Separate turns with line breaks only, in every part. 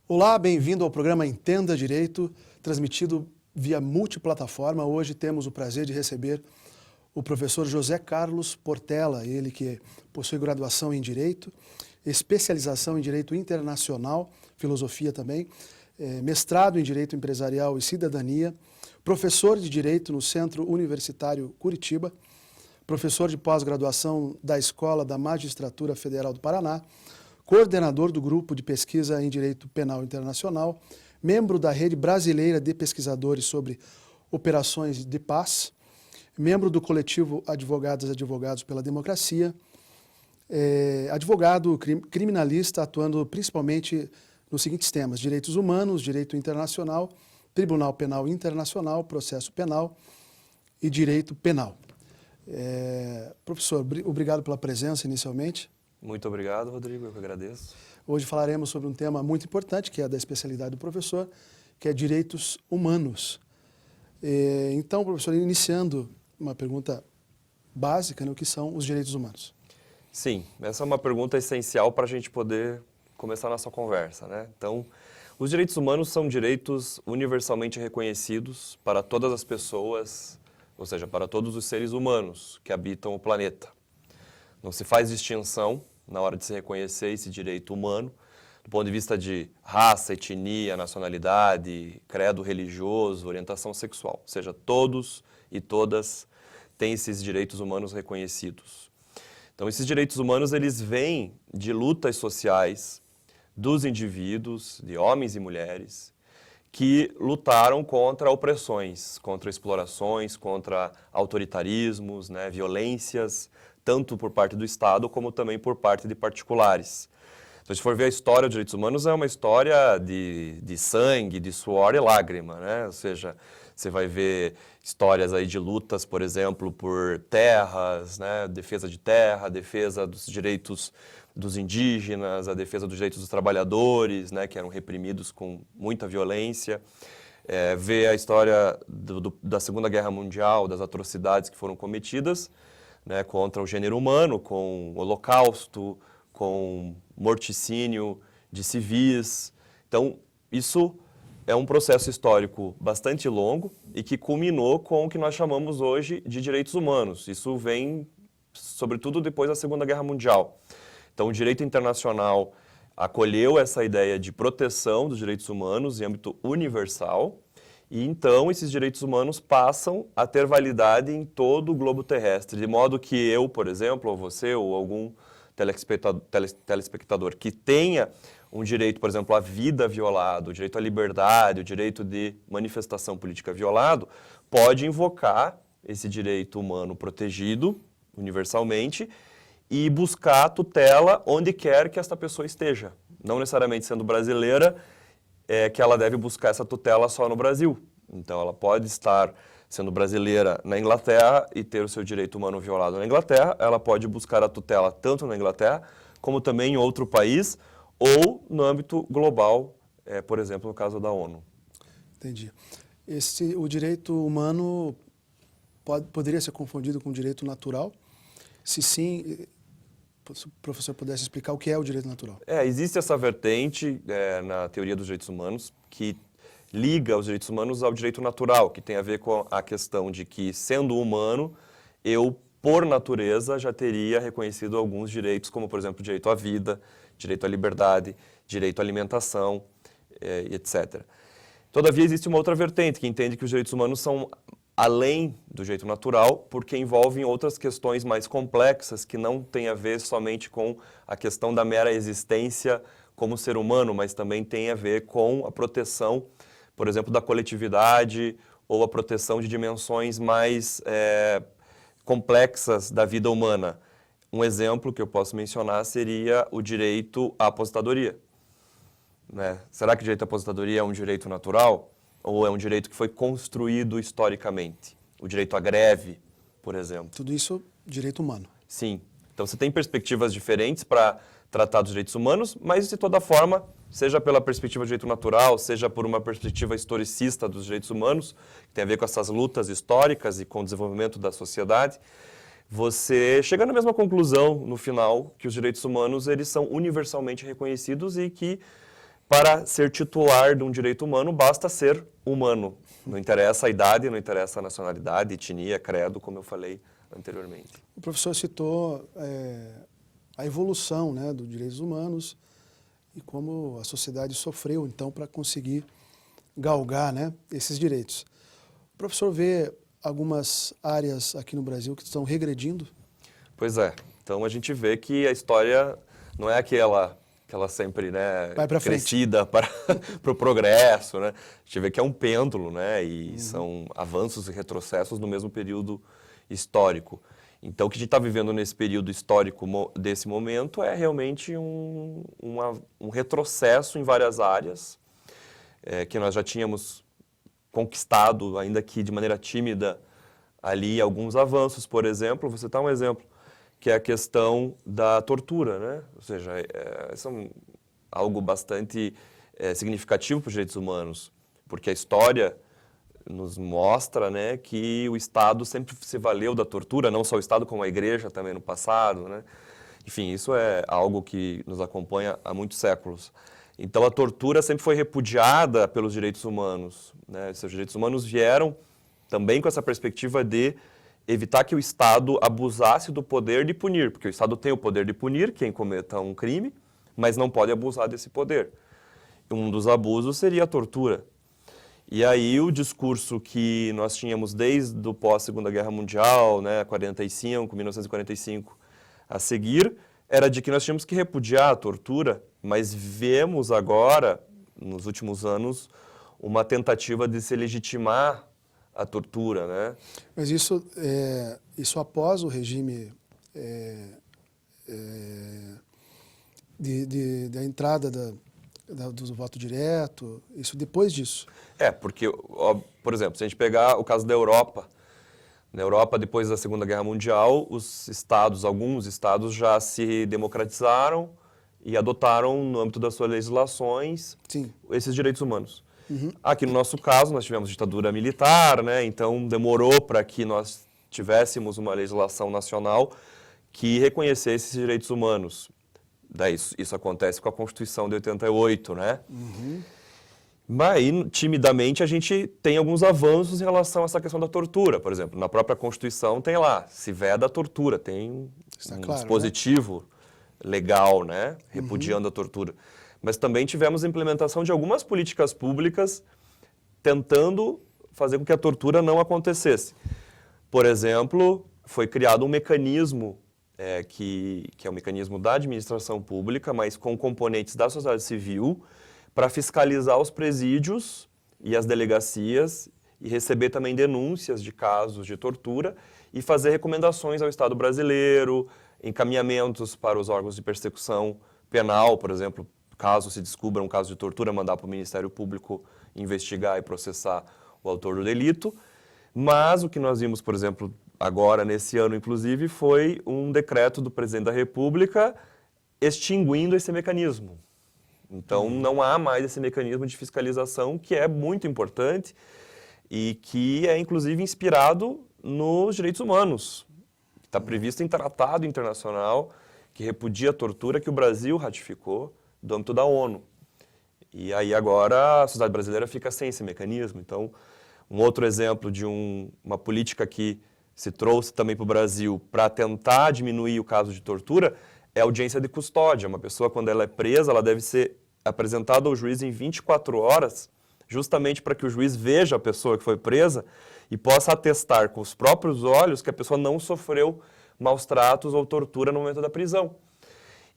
Olá, bem-vindo ao programa Entenda Direito, transmitido via multiplataforma. Hoje temos o prazer de receber o professor José Carlos Portela, ele que possui graduação em Direito, especialização em Direito Internacional, Filosofia também, mestrado em Direito Empresarial e Cidadania, professor de Direito no Centro Universitário Curitiba, professor de pós-graduação da Escola da Magistratura Federal do Paraná, coordenador do Grupo de Pesquisa em Direito Penal Internacional, membro da Rede Brasileira de Pesquisadores sobre Operações de Paz, membro do coletivo Advogadas e Advogados pela Democracia, advogado criminalista atuando principalmente nos seguintes temas: direitos humanos, direito internacional, Tribunal Penal Internacional, processo penal e direito penal. Professor, obrigado pela presença inicialmente.
Muito obrigado, Rodrigo, eu que agradeço.
Hoje falaremos sobre um tema muito importante, que é da especialidade do professor, que é direitos humanos. Então, professor, iniciando uma pergunta básica, né, o que são os direitos humanos?
Sim, essa é uma pergunta essencial para a gente poder começar a nossa conversa, né? Então, os direitos humanos são direitos universalmente reconhecidos para todas as pessoas, ou seja, para todos os seres humanos que habitam o planeta. Não se faz distinção na hora de se reconhecer esse direito humano, do ponto de vista de raça, etnia, nacionalidade, credo religioso, orientação sexual. Ou seja, todos e todas têm esses direitos humanos reconhecidos. Então, esses direitos humanos, eles vêm de lutas sociais dos indivíduos, de homens e mulheres, que lutaram contra opressões, contra explorações, contra autoritarismos, né, violências, tanto por parte do Estado como também por parte de particulares. Então, se for ver a história dos direitos humanos, é uma história de sangue, de suor e lágrima, né? Ou seja, você vai ver histórias aí de lutas, por exemplo, por terras, né? Defesa de terra, defesa dos direitos dos indígenas, a defesa dos direitos dos trabalhadores, né? Que eram reprimidos com muita violência. Ver a história da Segunda Guerra Mundial, das atrocidades que foram cometidas, né, contra o gênero humano, com o Holocausto, com morticínio de civis. Então, isso é um processo histórico bastante longo e que culminou com o que nós chamamos hoje de direitos humanos. Isso vem, sobretudo, depois da Segunda Guerra Mundial. Então, o direito internacional acolheu essa ideia de proteção dos direitos humanos em âmbito universal. E então esses direitos humanos passam a ter validade em todo o globo terrestre, de modo que eu, por exemplo, ou você, ou algum telespectador que tenha um direito, por exemplo, à vida violado, o direito à liberdade, o direito de manifestação política violado, pode invocar esse direito humano protegido universalmente e buscar tutela onde quer que esta pessoa esteja. Não necessariamente sendo brasileira, que ela deve buscar essa tutela só no Brasil. Então, ela pode estar sendo brasileira na Inglaterra e ter o seu direito humano violado na Inglaterra. Ela pode buscar a tutela tanto na Inglaterra, como também em outro país, ou no âmbito global, por exemplo, no caso da ONU.
Entendi. O direito humano poderia ser confundido com o direito natural? Se sim, se o professor pudesse explicar o que é o direito natural.
Existe essa vertente na teoria dos direitos humanos que liga os direitos humanos ao direito natural, que tem a ver com a questão de que, sendo humano, eu, por natureza, já teria reconhecido alguns direitos, como, por exemplo, direito à vida, direito à liberdade, direito à alimentação, etc. Todavia, existe uma outra vertente que entende que os direitos humanos são além do direito natural, porque envolvem outras questões mais complexas que não têm a ver somente com a questão da mera existência como ser humano, mas também tem a ver com a proteção, por exemplo, da coletividade ou a proteção de dimensões mais complexas da vida humana. Um exemplo que eu posso mencionar seria o direito à aposentadoria, né? Será que o direito à aposentadoria é um direito natural? Ou é um direito que foi construído historicamente? O direito à greve, por exemplo.
Tudo isso, direito humano.
Sim. Então, você tem perspectivas diferentes para tratar dos direitos humanos, mas, de toda forma, seja pela perspectiva do direito natural, seja por uma perspectiva historicista dos direitos humanos, que tem a ver com essas lutas históricas e com o desenvolvimento da sociedade, você chega na mesma conclusão, no final, que os direitos humanos eles são universalmente reconhecidos e que para ser titular de um direito humano, basta ser humano. Não interessa a idade, não interessa a nacionalidade, etnia, credo, como eu falei anteriormente.
O professor citou a evolução, né, dos direitos humanos e como a sociedade sofreu, então, para conseguir galgar, né, esses direitos. O professor vê algumas áreas aqui no Brasil que estão regredindo?
Pois é. Então, a gente vê que a história não é aquela sempre, né,
Vai pra frente.
crescida para o progresso, né? A gente vê que é um pêndulo, né, e são avanços e retrocessos no mesmo período histórico. Então, o que a gente está vivendo nesse período histórico desse momento é realmente um retrocesso em várias áreas que nós já tínhamos conquistado, ainda que de maneira tímida, ali alguns avanços. Por exemplo, vou citar um exemplo, que é a questão da tortura, né? Ou seja, isso é algo bastante significativo para os direitos humanos, porque a história nos mostra, né, que o Estado sempre se valeu da tortura, não só o Estado como a Igreja também no passado, né? Enfim, isso é algo que nos acompanha há muitos séculos. Então, a tortura sempre foi repudiada pelos direitos humanos, né? Os direitos humanos vieram também com essa perspectiva de evitar que o Estado abusasse do poder de punir, porque o Estado tem o poder de punir quem cometa um crime, mas não pode abusar desse poder. Um dos abusos seria a tortura. E aí o discurso que nós tínhamos desde o pós-Segunda Guerra Mundial, né, 1945, a seguir, era de que nós tínhamos que repudiar a tortura, mas vemos agora, nos últimos anos, uma tentativa de se legitimar a tortura, né?
Mas isso após o regime da entrada do voto direto, isso depois disso?
Porque, por exemplo, se a gente pegar o caso da Europa, na Europa, depois da Segunda Guerra Mundial, alguns estados já se democratizaram e adotaram, no âmbito das suas legislações,
Sim.
esses direitos humanos.
Uhum.
Aqui no nosso caso, nós tivemos ditadura militar, né? Então demorou para que nós tivéssemos uma legislação nacional que reconhecesse esses direitos humanos. Daí isso acontece com a Constituição de 88, né?
Uhum.
Mas aí, timidamente, a gente tem alguns avanços em relação a essa questão da tortura. Por exemplo, na própria Constituição tem lá, se veda a tortura, tem um
claro,
dispositivo legal, né? Repudiando a tortura. Mas também tivemos a implementação de algumas políticas públicas tentando fazer com que a tortura não acontecesse. Por exemplo, foi criado um mecanismo, que é um mecanismo da administração pública, mas com componentes da sociedade civil, para fiscalizar os presídios e as delegacias e receber também denúncias de casos de tortura e fazer recomendações ao Estado brasileiro, encaminhamentos para os órgãos de persecução penal, por exemplo, caso se descubra um caso de tortura, mandar para o Ministério Público investigar e processar o autor do delito. Mas o que nós vimos, por exemplo, agora, nesse ano, inclusive, foi um decreto do presidente da República extinguindo esse mecanismo. Então, não há mais esse mecanismo de fiscalização, que é muito importante e que é, inclusive, inspirado nos direitos humanos. Está previsto em tratado internacional que repudia a tortura, que o Brasil ratificou do âmbito da ONU. E aí agora a sociedade brasileira fica sem esse mecanismo. Então, um outro exemplo de uma política que se trouxe também para o Brasil para tentar diminuir o caso de tortura é a audiência de custódia. Uma pessoa, quando ela é presa, ela deve ser apresentada ao juiz em 24 horas, justamente para que o juiz veja a pessoa que foi presa e possa atestar com os próprios olhos que a pessoa não sofreu maus tratos ou tortura no momento da prisão.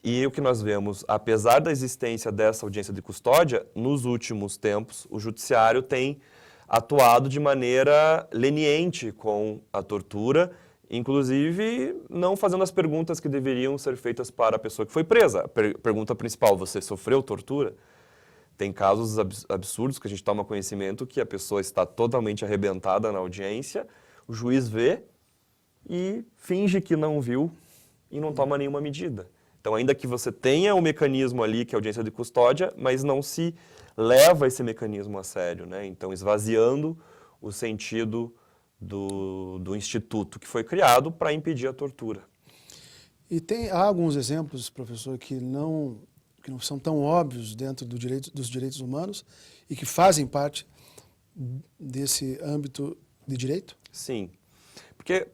E o que nós vemos, apesar da existência dessa audiência de custódia, nos últimos tempos o judiciário tem atuado de maneira leniente com a tortura, inclusive não fazendo as perguntas que deveriam ser feitas para a pessoa que foi presa. A pergunta principal, você sofreu tortura? Tem casos absurdos que a gente toma conhecimento que a pessoa está totalmente arrebentada na audiência, o juiz vê e finge que não viu e não toma nenhuma medida. Então, ainda que você tenha o mecanismo ali, que é a audiência de custódia, mas não se leva esse mecanismo a sério, né? Então, esvaziando o sentido do instituto que foi criado para impedir a tortura.
E há alguns exemplos, professor, que que não são tão óbvios dentro dos direitos humanos e que fazem parte desse âmbito de direito?
Sim, porque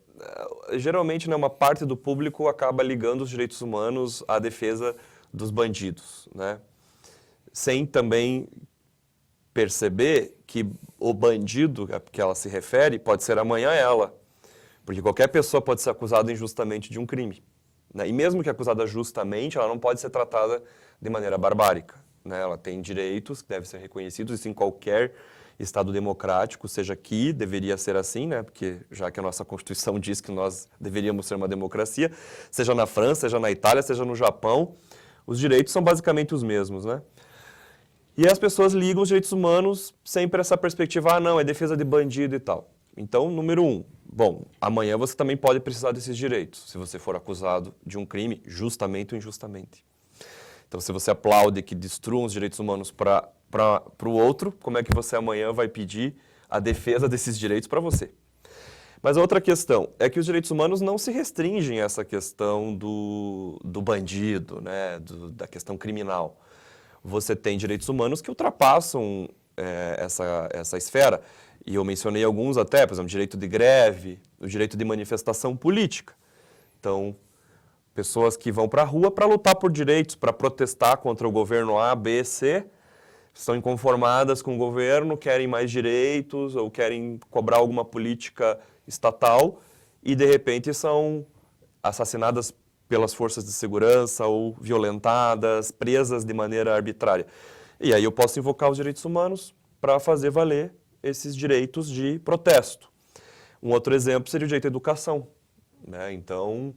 geralmente, né, uma parte do público acaba ligando os direitos humanos à defesa dos bandidos, né? Sem também perceber que o bandido a que ela se refere pode ser amanhã ela, porque qualquer pessoa pode ser acusada injustamente de um crime, né? E mesmo que acusada justamente, ela não pode ser tratada de maneira barbárica, né? Ela tem direitos que devem ser reconhecidos, isso em qualquer Estado democrático, seja aqui, deveria ser assim, né? Porque já que a nossa Constituição diz que nós deveríamos ser uma democracia, seja na França, seja na Itália, seja no Japão, os direitos são basicamente os mesmos, né? E as pessoas ligam os direitos humanos sempre essa perspectiva, não, é defesa de bandido e tal. Então, número 1, bom, amanhã você também pode precisar desses direitos, se você for acusado de um crime, justamente ou injustamente. Então, se você aplaude que destruam os direitos humanos para o outro, como é que você amanhã vai pedir a defesa desses direitos para você? Mas a outra questão é que os direitos humanos não se restringem a essa questão do bandido, né, da questão criminal. Você tem direitos humanos que ultrapassam essa esfera. E eu mencionei alguns até, por exemplo, o direito de greve, o direito de manifestação política. Então, pessoas que vão para a rua para lutar por direitos, para protestar contra o governo A, B, C, estão inconformadas com o governo, querem mais direitos ou querem cobrar alguma política estatal e, de repente, são assassinadas pelas forças de segurança ou violentadas, presas de maneira arbitrária. E aí eu posso invocar os direitos humanos para fazer valer esses direitos de protesto. Um outro exemplo seria o direito à educação, né? Então,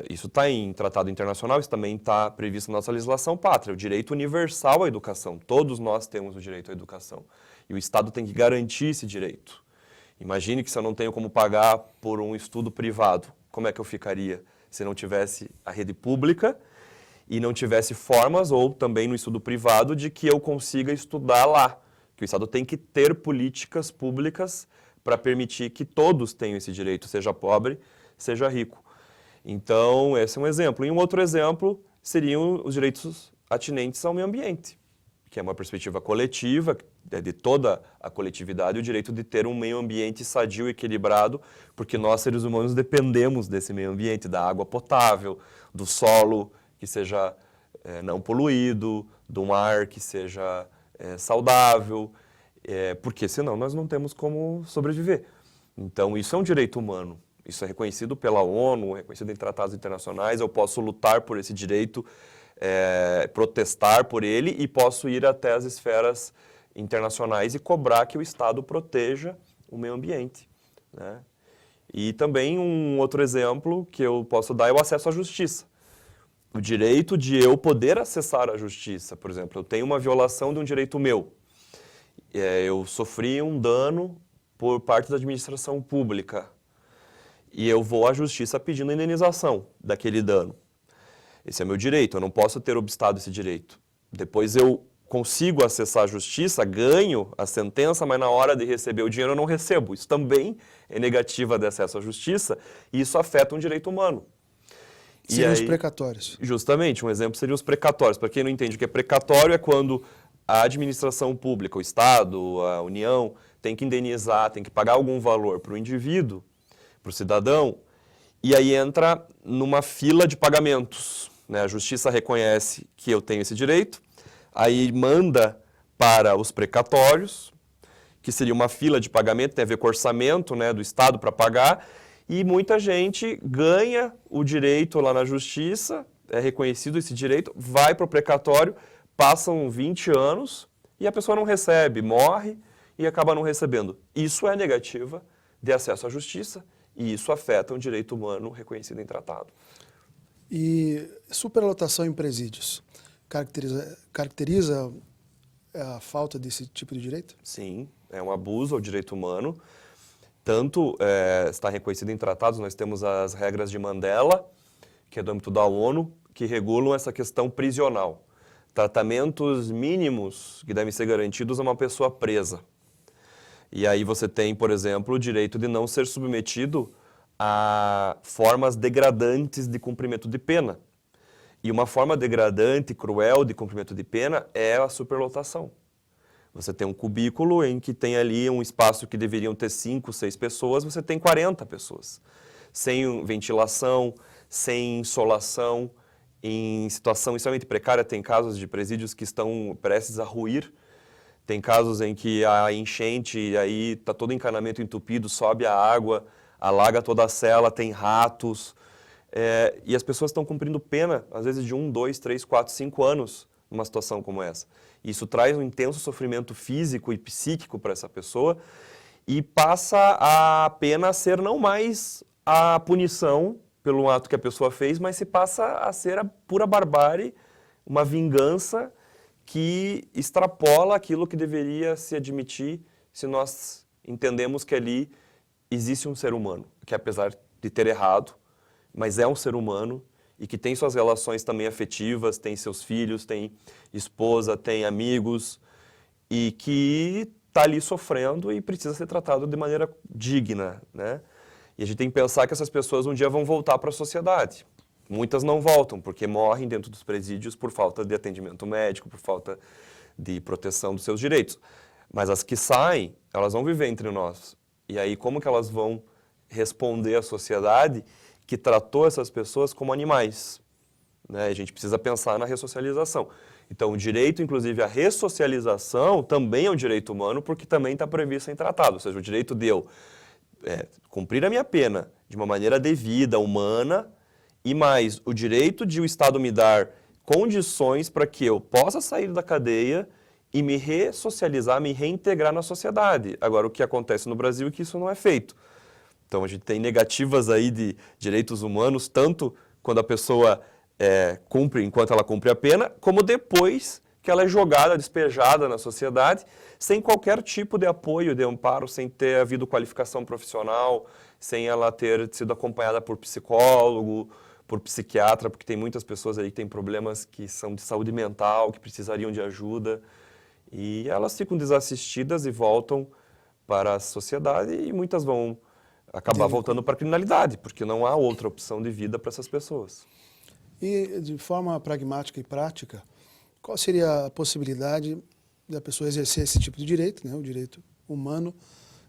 isso está em tratado internacional, isso também está previsto na nossa legislação pátria, o direito universal à educação. Todos nós temos o direito à educação. E o Estado tem que garantir esse direito. Imagine que se eu não tenho como pagar por um estudo privado, como é que eu ficaria se não tivesse a rede pública e não tivesse formas, ou também no estudo privado, de que eu consiga estudar lá. Que o Estado tem que ter políticas públicas para permitir que todos tenham esse direito, seja pobre, seja rico. Então, esse é um exemplo. E um outro exemplo seriam os direitos atinentes ao meio ambiente, que é uma perspectiva coletiva, de toda a coletividade, o direito de ter um meio ambiente sadio e equilibrado, porque nós, seres humanos, dependemos desse meio ambiente, da água potável, do solo que seja não poluído, do ar que seja saudável, porque senão nós não temos como sobreviver. Então, isso é um direito humano. Isso é reconhecido pela ONU, reconhecido em tratados internacionais. Eu posso lutar por esse direito, protestar por ele e posso ir até as esferas internacionais e cobrar que o Estado proteja o meio ambiente, né? E também um outro exemplo que eu posso dar é o acesso à justiça. O direito de eu poder acessar a justiça. Por exemplo, eu tenho uma violação de um direito meu. Eu sofri um dano por parte da administração pública e eu vou à justiça pedindo a indenização daquele dano. Esse é meu direito, eu não posso ter obstado esse direito. Depois eu consigo acessar a justiça, ganho a sentença, mas na hora de receber o dinheiro eu não recebo. Isso também é negativa de acesso à justiça e isso afeta um direito humano.
Seriam os precatórios.
Justamente, um exemplo seria os precatórios. Para quem não entende o que é precatório, é quando a administração pública, o Estado, a União, tem que indenizar, tem que pagar algum valor para o indivíduo, para o cidadão, e aí entra numa fila de pagamentos, né? A justiça reconhece que eu tenho esse direito, aí manda para os precatórios, que seria uma fila de pagamento, tem a ver com o orçamento, né, do Estado para pagar, e muita gente ganha o direito lá na justiça, é reconhecido esse direito, vai para o precatório, passam 20 anos e a pessoa não recebe, morre e acaba não recebendo. Isso é negativa de acesso à justiça e isso afeta um direito humano reconhecido em tratado.
E superlotação em presídios caracteriza a falta desse tipo de direito?
Sim, é um abuso ao direito humano. Tanto está reconhecido em tratados, nós temos as regras de Mandela, que é do âmbito da ONU, que regulam essa questão prisional. Tratamentos mínimos que devem ser garantidos a uma pessoa presa. E aí você tem, por exemplo, o direito de não ser submetido a formas degradantes de cumprimento de pena. E uma forma degradante, cruel de cumprimento de pena é a superlotação. Você tem um cubículo em que tem ali um espaço que deveriam ter 5, 6 pessoas, você tem 40 pessoas. Sem ventilação, sem insolação, em situação extremamente precária. Tem casos de presídios que estão prestes a ruir. Tem casos em que a enchente, e aí está todo o encanamento entupido, sobe a água, alaga toda a cela, tem ratos. E as pessoas estão cumprindo pena, às vezes de 1, 2, 3, 4, 5 anos numa situação como essa. Isso traz um intenso sofrimento físico e psíquico para essa pessoa e passa a pena a ser não mais a punição pelo ato que a pessoa fez, mas se passa a ser a pura barbárie, uma vingança que extrapola aquilo que deveria se admitir se nós entendemos que ali existe um ser humano, que apesar de ter errado, mas é um ser humano e que tem suas relações também afetivas, tem seus filhos, tem esposa, tem amigos e que está ali sofrendo e precisa ser tratado de maneira digna, né? E a gente tem que pensar que essas pessoas um dia vão voltar para a sociedade. Muitas não voltam, porque morrem dentro dos presídios por falta de atendimento médico, por falta de proteção dos seus direitos. Mas as que saem, elas vão viver entre nós. E aí, como que elas vão responder à sociedade que tratou essas pessoas como animais? Né? A gente precisa pensar na ressocialização. Então, o direito, inclusive, à ressocialização também é um direito humano, porque também está previsto em tratado. Ou seja, o direito de eu cumprir a minha pena de uma maneira devida, humana, e mais o direito de o Estado me dar condições para que eu possa sair da cadeia e me ressocializar, me reintegrar na sociedade. Agora, o que acontece no Brasil é que isso não é feito. Então, a gente tem negativas aí de direitos humanos, tanto quando a pessoa cumpre, enquanto ela cumpre a pena, como depois que ela é jogada, despejada na sociedade, sem qualquer tipo de apoio, de amparo, sem ter havido qualificação profissional, sem ela ter sido acompanhada por psicólogo, por psiquiatra, porque tem muitas pessoas aí que têm problemas que são de saúde mental, que precisariam de ajuda, e elas ficam desassistidas e voltam para a sociedade e muitas vão acabar voltando para a criminalidade, porque não há outra opção de vida para essas pessoas.
E de forma pragmática e prática, qual seria a possibilidade da pessoa exercer esse tipo de direito, né, o direito humano,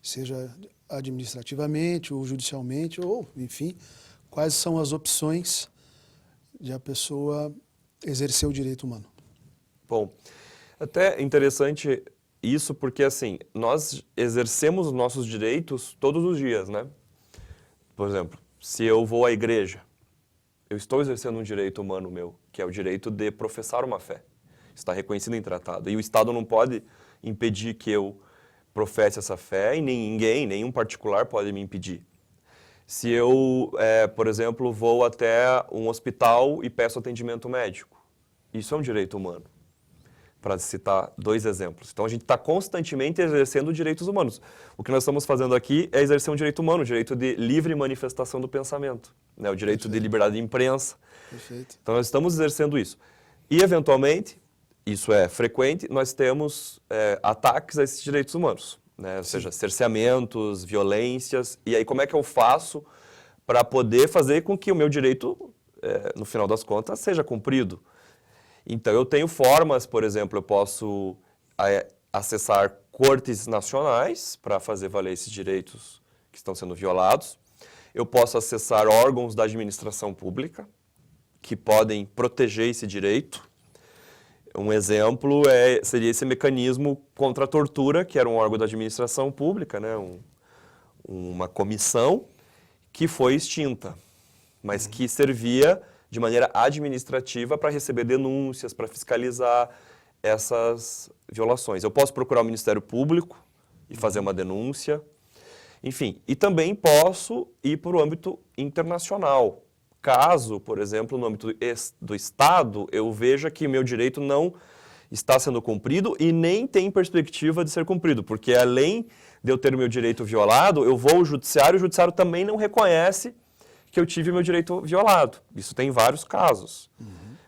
seja administrativamente ou judicialmente, ou, enfim, quais são as opções de a pessoa exercer o direito humano?
Bom, até interessante isso porque, assim, nós exercemos os nossos direitos todos os dias, né? Por exemplo, se eu vou à igreja, eu estou exercendo um direito humano meu, que é o direito de professar uma fé. Está reconhecido em tratado. E o Estado não pode impedir que eu professe essa fé e ninguém, nenhum particular pode me impedir. Se eu, por exemplo, vou até um hospital e peço atendimento médico, isso é um direito humano, para citar 2 exemplos. Então, a gente está constantemente exercendo direitos humanos. O que nós estamos fazendo aqui é exercer um direito humano, o direito de livre manifestação do pensamento, né? O direito de liberdade de imprensa.
Perfeito.
Então, nós estamos exercendo isso. E, eventualmente, isso é frequente, nós temos ataques a esses direitos humanos, né? Ou seja, cerceamentos, violências. E aí, como é que eu faço para poder fazer com que o meu direito, no final das contas, seja cumprido? Então, eu tenho formas, por exemplo, eu posso acessar cortes nacionais para fazer valer esses direitos que estão sendo violados. Eu posso acessar órgãos da administração pública que podem proteger esse direito. Um exemplo seria esse mecanismo contra a tortura, que era um órgão da administração pública, né? Uma comissão que foi extinta, mas que servia de maneira administrativa para receber denúncias, para fiscalizar essas violações. Eu posso procurar o Ministério Público e fazer uma denúncia, enfim. E também posso ir para o âmbito internacional. Caso, por exemplo, no âmbito do Estado, eu veja que meu direito não está sendo cumprido e nem tem perspectiva de ser cumprido, porque além de eu ter o meu direito violado, eu vou ao judiciário e o judiciário também não reconhece que eu tive meu direito violado. Isso tem vários casos.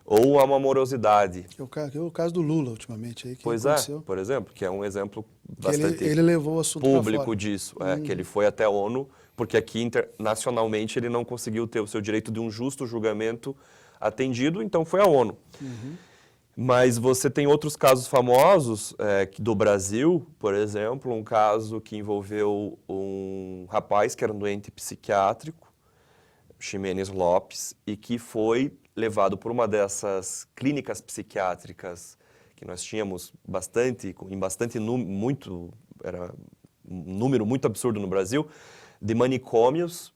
Ou há uma morosidade.
É o caso do Lula, ultimamente, aí, que
Pois
aconteceu.
por exemplo, que é um exemplo
Que
bastante
ele levou o assunto
público
pra fora.
disso, que ele foi até a ONU porque aqui internacionalmente ele não conseguiu ter o seu direito de um justo julgamento atendido, então foi a ONU. Mas você tem outros casos famosos do Brasil, por exemplo, um caso que envolveu um rapaz que era um doente psiquiátrico, Ximenes Lopes, e que foi levado por uma dessas clínicas psiquiátricas que nós tínhamos era um número muito absurdo no Brasil, de manicômios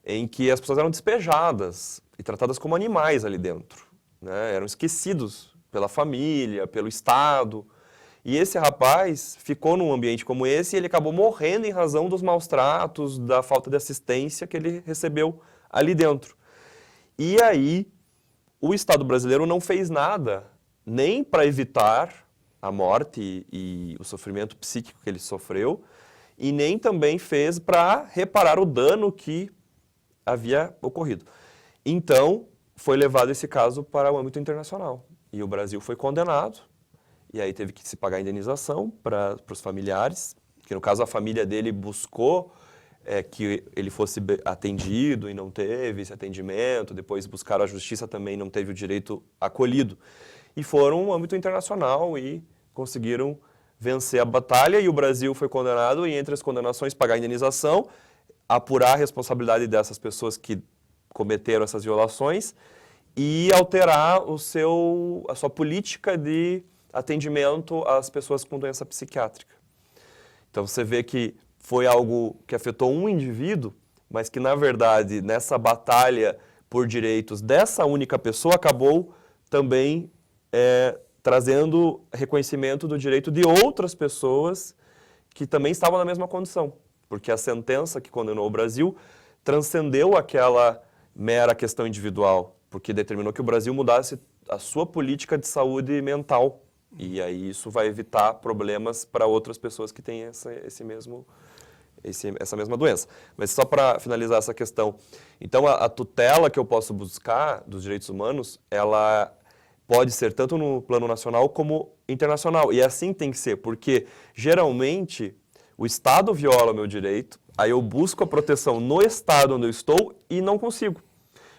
em que as pessoas eram despejadas e tratadas como animais ali dentro, né? Eram esquecidos pela família, pelo Estado. E esse rapaz ficou num ambiente como esse e ele acabou morrendo em razão dos maus tratos, da falta de assistência que ele recebeu ali dentro. E aí, o Estado brasileiro não fez nada, nem para evitar a morte e o sofrimento psíquico que ele sofreu, e nem também fez para reparar o dano que havia ocorrido. Então, foi levado esse caso para o âmbito internacional. E o Brasil foi condenado, e aí teve que se pagar a indenização para os familiares, que no caso a família dele buscou que ele fosse atendido e não teve esse atendimento, depois buscaram a justiça também, não teve o direito acolhido. E foram no âmbito internacional e conseguiram vencer a batalha, e o Brasil foi condenado, e entre as condenações pagar a indenização, apurar a responsabilidade dessas pessoas que cometeram essas violações e alterar a sua política de atendimento às pessoas com doença psiquiátrica. Então você vê que foi algo que afetou um indivíduo, mas que na verdade nessa batalha por direitos dessa única pessoa acabou também trazendo reconhecimento do direito de outras pessoas que também estavam na mesma condição, porque a sentença que condenou o Brasil transcendeu aquela mera questão individual, porque determinou que o Brasil mudasse a sua política de saúde mental, e aí isso vai evitar problemas para outras pessoas que têm essa mesma doença. Mas só para finalizar essa questão, então a tutela que eu posso buscar dos direitos humanos, ela pode ser tanto no plano nacional como internacional. E assim tem que ser, porque geralmente o Estado viola o meu direito, aí eu busco a proteção no Estado onde eu estou e não consigo.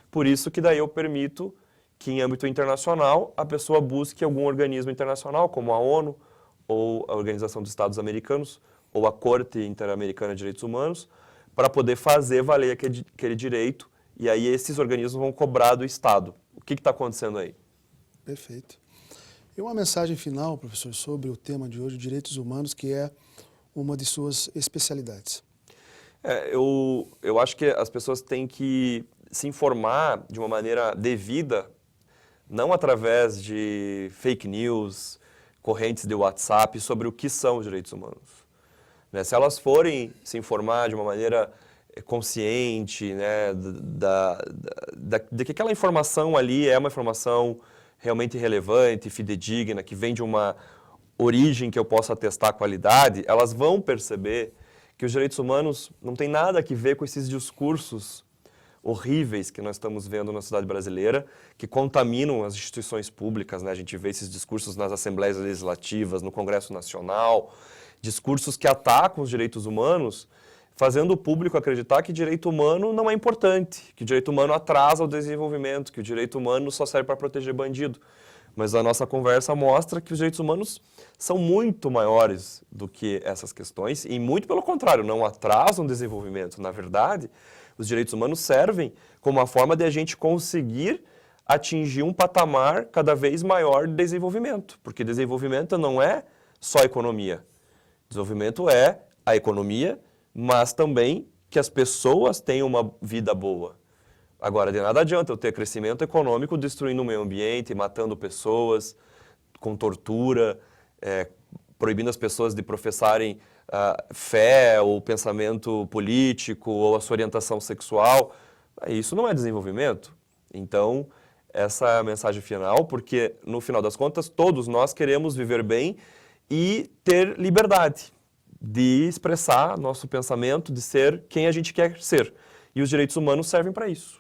Por isso que daí eu permito que em âmbito internacional a pessoa busque algum organismo internacional, como a ONU, ou a Organização dos Estados Americanos, ou a Corte Interamericana de Direitos Humanos, para poder fazer valer aquele direito, e aí esses organismos vão cobrar do Estado. O que está acontecendo aí?
Perfeito. E uma mensagem final, professor, sobre o tema de hoje, direitos humanos, que é uma de suas especialidades.
Eu acho que as pessoas têm que se informar de uma maneira devida, não através de fake news, correntes de WhatsApp, sobre o que são os direitos humanos. Né? Se elas forem se informar de uma maneira consciente, né, de que aquela informação ali é uma informação realmente relevante, fidedigna, que vem de uma origem que eu possa atestar a qualidade, elas vão perceber que os direitos humanos não têm nada a ver com esses discursos horríveis que nós estamos vendo na sociedade brasileira, que contaminam as instituições públicas, né? A gente vê esses discursos nas assembleias legislativas, no Congresso Nacional, discursos que atacam os direitos humanos, fazendo o público acreditar que direito humano não é importante, que o direito humano atrasa o desenvolvimento, que o direito humano só serve para proteger bandido. Mas a nossa conversa mostra que os direitos humanos são muito maiores do que essas questões e, muito pelo contrário, não atrasam o desenvolvimento. Na verdade, os direitos humanos servem como uma forma de a gente conseguir atingir um patamar cada vez maior de desenvolvimento, porque desenvolvimento não é só economia. Desenvolvimento é a economia, mas também que as pessoas tenham uma vida boa. Agora, de nada adianta eu ter crescimento econômico destruindo o meio ambiente, matando pessoas, com tortura, proibindo as pessoas de professarem fé ou pensamento político ou a sua orientação sexual. Isso não é desenvolvimento. Então, essa é a mensagem final, porque no final das contas, todos nós queremos viver bem e ter liberdade de expressar nosso pensamento, de ser quem a gente quer ser. E os direitos humanos servem para isso.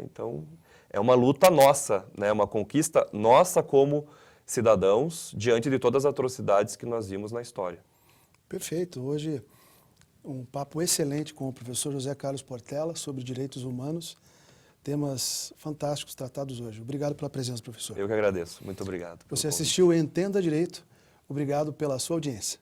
Então, é uma luta nossa, né? Uma conquista nossa como cidadãos diante de todas as atrocidades que nós vimos na história.
Perfeito. Hoje um papo excelente com o professor José Carlos Portela sobre direitos humanos, temas fantásticos tratados hoje. Obrigado pela presença, professor.
Eu que agradeço. Muito obrigado.
Você assistiu Entenda Direito. Obrigado pela sua audiência.